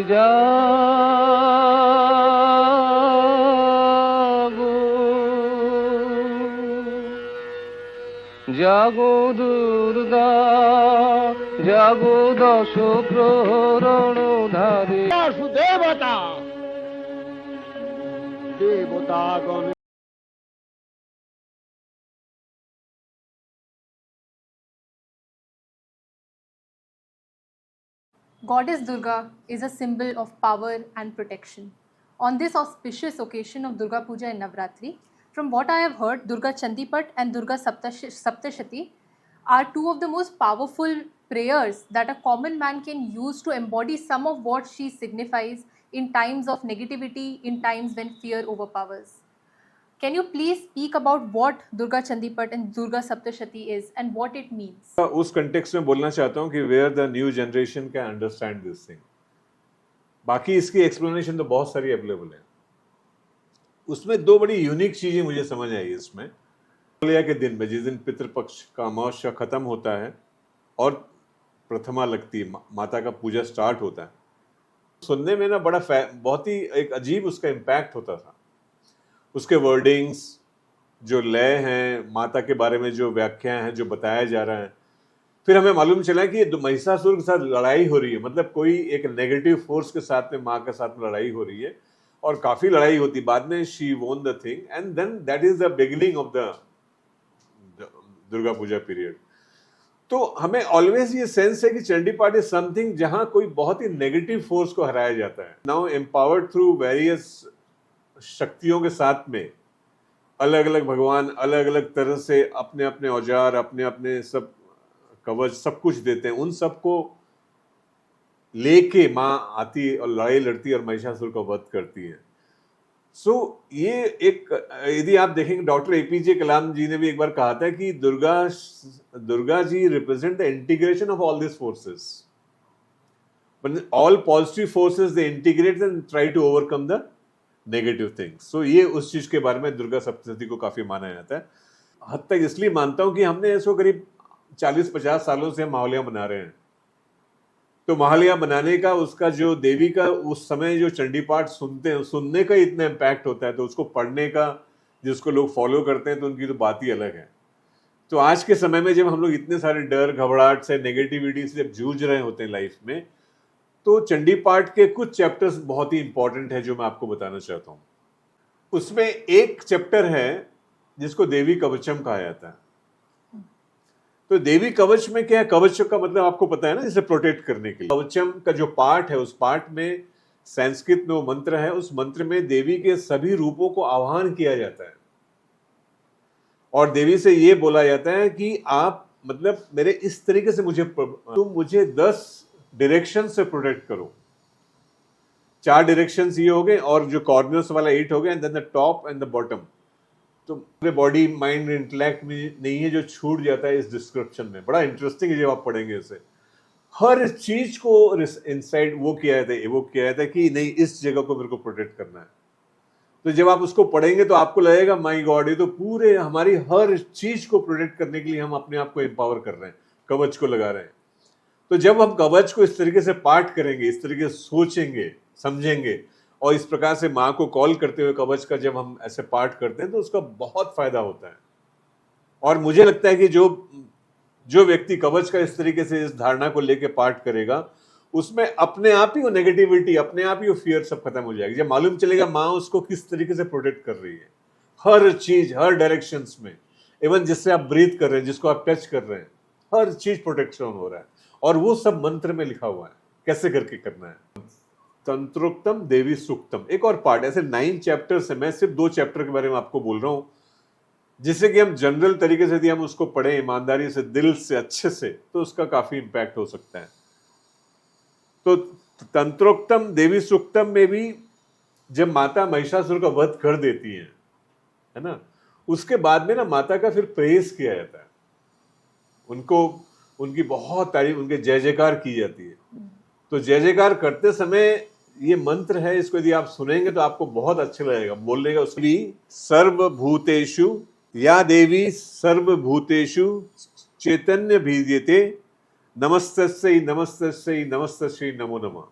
জাগো জাগো দুর্গা জাগো দশ প্রহরণধারী দেবতা দেবতাগণ। Goddess Durga is a symbol of power and protection. On this auspicious occasion of Durga Puja and Navratri, from what I have heard, Durga Chandipat and Durga Saptashati are two of the most powerful prayers that a common man can use to embody some of what she signifies in times of negativity, in times when fear overpowers. Can you please speak about what Durga Chandipat and Durga Saptashati is and what it means? उस context में बोलना चाहता हूँ कि where the new generation can understand this thing. बाकी इसकी explanation तो बहुत सारी अवेलेबल है। उसमें दो बड़ी यूनिक चीजें मुझे समझ आई इसमें। महालया के दिन में जिस दिन पितृपक्ष का अमावस्या खत्म होता है और प्रथमा लगती है, माता का पूजा स्टार्ट होता है, सुनने में ना बहुत ही एक अजीब उसका इम्पैक्ट होता था। उसके वर्डिंग्स, जो लय हैं, माता के बारे में जो व्याख्या हैं, जो बताया जा रहा है, फिर हमें मालूम चला कि ये महिषासुर के साथ लड़ाई हो रही है, मतलब कोई एक नेगेटिव फोर्स के साथ में माँ के साथ में लड़ाई हो रही है और काफी लड़ाई होती। बाद में she won the thing and then that is the beginning of the Durga Puja period. तो हमें ऑलवेज ये सेंस है कि चंडी पाठ इज समथिंग जहां कोई बहुत ही नेगेटिव फोर्स को हराया जाता है। नाउ एम्पावर्ड थ्रू वेरियस शक्तियों के साथ में अलग अलग भगवान अलग अलग तरह से अपने अपने औजार, अपने अपने सब कवच, सब कुछ देते हैं। उन सबको लेके माँ आती और लड़ाई लड़ती और महिषासुर का वध करती है। ये एक, यदि आप देखेंगे, डॉक्टर एपीजे कलाम जी ने भी एक बार कहा था कि Durga ji represent the integration of all this forces, all positive forces they integrate and try to overcome the negative things. ये उस चीज के बारे में दुर्गा सप्तशती को काफी माना जाता है। हद तक इसलिए मानता हूं कि हमने इसको करीब 40-50 सालों से महालया बना रहे हैं। तो महालया बनाने का, उसका जो देवी का उस समय जो चंडी पाठ सुनते हैं, सुनने का इतना इम्पैक्ट होता है, तो उसको पढ़ने का, जिसको लोग फॉलो करते हैं, तो उनकी तो बात ही अलग है। तो आज के समय में जब हम लोग इतने सारे डर, घबराहट से, नेगेटिविटी से जब जूझ रहे होते हैं लाइफ में, तो चंडी पाठ के कुछ चैप्टर्स बहुत ही इंपॉर्टेंट है जो मैं आपको बताना चाहता हूं। उसमें एक चैप्टर है जिसको देवी कवचम कहा जाता है। तो देवी कवच में क्या है? कवच का मतलब आपको पता है ना, जिसे प्रोटेक्ट करने के लिए। कवचम का जो पाठ है, उस पाठ में संस्कृत में वो मंत्र है, उस मंत्र में देवी के सभी रूपों को आह्वान किया जाता है और देवी से ये बोला जाता है कि आप, मतलब मेरे इस तरीके से तुम मुझे 10 डायरेक्शन से प्रोटेक्ट करो। 4 डायरेक्शन ये हो गए और जो कॉर्नर्स वाला 8 हो गया, and then the top and the bottom. तो पूरे बॉडी, माइंड, इंटेलेक्ट में नहीं है जो छूट जाता है इस डिस्क्रिप्शन में। बड़ा इंटरेस्टिंग है जब आप पढ़ेंगे इसे। हर चीज को इनसाइड वो किया जाता है, वो किया जाता है कि नहीं, इस जगह को मेरे को प्रोटेक्ट करना है। तो जब आप उसको पढ़ेंगे तो आपको लगेगा माई गॉड, ये तो पूरे हमारी हर चीज को प्रोटेक्ट करने के लिए हम अपने आप को एम्पावर कर रहे हैं, कवच को लगा रहे हैं। तो जब हम कवच को इस तरीके से पाठ करेंगे, इस तरीके से सोचेंगे, समझेंगे और इस प्रकार से माँ को कॉल करते हुए कवच का जब हम ऐसे पाठ करते हैं, तो उसका बहुत फायदा होता है। और मुझे लगता है कि जो व्यक्ति कवच का इस तरीके से, इस धारणा को लेके पाठ करेगा, उसमें अपने आप ही वो नेगेटिविटी, अपने आप ही वो फियर सब खत्म हो जाएगी। जब मालूम चलेगा माँ उसको किस तरीके से प्रोटेक्ट कर रही है, हर चीज, हर डायरेक्शंस में, इवन जिससे आप ब्रीथ कर रहे हैं, जिसको आप टच कर रहे हैं, हर चीज प्रोटेक्शन हो रहा है। और वो सब मंत्र में लिखा हुआ है कैसे करके करना है। तंत्रोक्तम देवी सूक्तम, एक और पार्ट, ऐसे 9 चैप्टर्स है। मैं सिर्फ 2 चैप्टर के बारे में आपको बोल रहा हूं, जिससे कि हम जनरल तरीके से यदि हम उसको पढ़ें ईमानदारी से, दिल से, अच्छे से, तो उसका काफी इंपैक्ट हो सकता है। तो तंत्रोक्तम देवी सूक्तम में भी जब माता महिषासुर का वध कर देती है ना, उसके बाद में ना माता का फिर प्रेज किया जाता है, उनको, उनकी बहुत तारीफ, उनके जय जयकार की जाती है। तो जय जयकार करते समय ये मंत्र है, इसको यदि आप सुनेंगे तो आपको बहुत अच्छा लगेगा। बोलेगा उसकी सर्वभूतेषु या देवी सर्वभूतेषु चैतन्य बीजते नमस्तस्यै नमस्तस्यै नमस्तस्यै नमो नमः।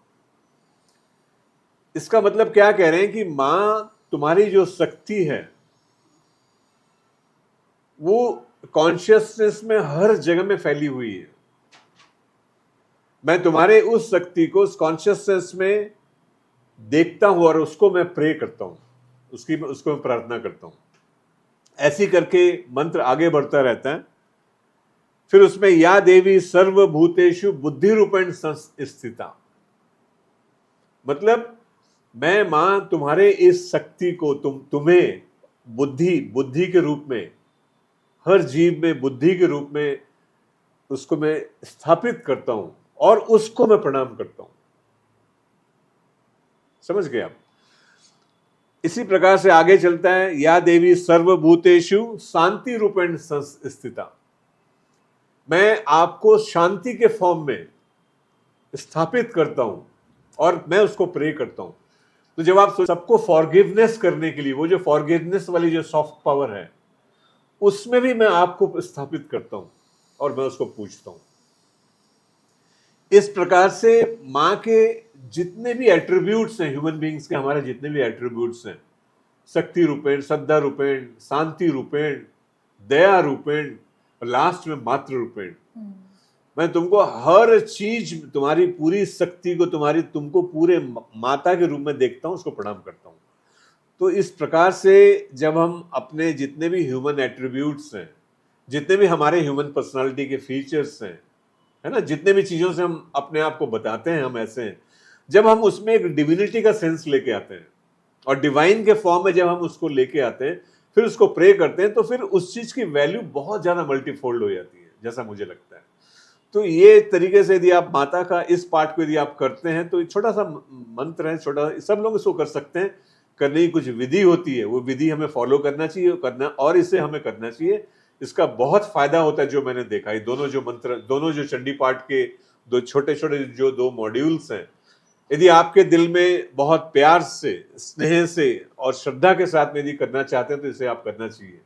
इसका मतलब क्या कह रहे हैं कि मां तुम्हारी जो शक्ति है वो कॉन्शियसनेस में हर जगह में फैली हुई है। मैं तुम्हारे उस शक्ति को उस कॉन्शियसनेस में देखता हूं और उसको मैं प्रे करता हूं, उसको मैं प्रार्थना करता हूं। ऐसी करके मंत्र आगे बढ़ता रहता है। फिर उसमें या देवी सर्वभूतेषु बुद्धि रूपेण स्थिता, मतलब मैं मां तुम्हारे इस शक्ति को तुम्हें बुद्धि के रूप में, हर जीव में बुद्धि के रूप में उसको मैं स्थापित करता हूं और उसको मैं प्रणाम करता हूं। समझ गए आप? इसी प्रकार से आगे चलता है, या देवी सर्वभूतेषु शांति रूपेण स्थिता, मैं आपको शांति के फॉर्म में स्थापित करता हूं और मैं उसको प्रे करता हूं। तो जब आप सबको फॉरगिवनेस करने के लिए, वो जो फॉरगिवनेस वाली जो सॉफ्ट पावर है, उसमें भी मैं आपको स्थापित करता हूं और मैं उसको पूछता हूं। इस प्रकार से मां के जितने भी एट्रीब्यूट्स हैं, ह्यूमन बीइंग्स के हमारे जितने भी एट्रीब्यूट्स हैं, शक्ति रूपेण, श्रद्धा रूपेण, शांति रूपेण, दया रूपेण, लास्ट में मातृ रूपेण, मैं तुमको हर चीज, तुम्हारी पूरी शक्ति को, तुमको पूरे माता के रूप में देखता हूं, उसको प्रणाम करता हूं। तो इस प्रकार से जब हम अपने जितने भी ह्यूमन एट्रीब्यूट्स हैं, जितने भी हमारे ह्यूमन पर्सनालिटी के फीचर्स हैं, है ना, जितने भी चीजों से हम अपने आप को बताते हैं हम ऐसे हैं, जब हम उसमें एक डिविनिटी का सेंस लेके आते हैं और डिवाइन के फॉर्म में जब हम उसको लेके आते हैं, फिर उसको प्रे करते हैं, तो फिर उस चीज की वैल्यू बहुत ज्यादा मल्टीफोल्ड हो जाती है, जैसा मुझे लगता है। तो ये तरीके से यदि आप माता का इस पार्ट को यदि आप करते हैं, तो छोटा सा मंत्र है, छोटा, सब लोग इसको कर सकते हैं। करने की कुछ विधि होती है, वो विधि हमें फॉलो करना चाहिए, और इसे हमें करना चाहिए। इसका बहुत फायदा होता है, जो मैंने देखा है। दोनों जो मंत्र, दोनों जो चंडी पाठ के दो छोटे छोटे जो 2 मॉड्यूल्स हैं, यदि आपके दिल में बहुत प्यार से, स्नेह से और श्रद्धा के साथ में यदि करना चाहते हैं, तो इसे आप करना चाहिए।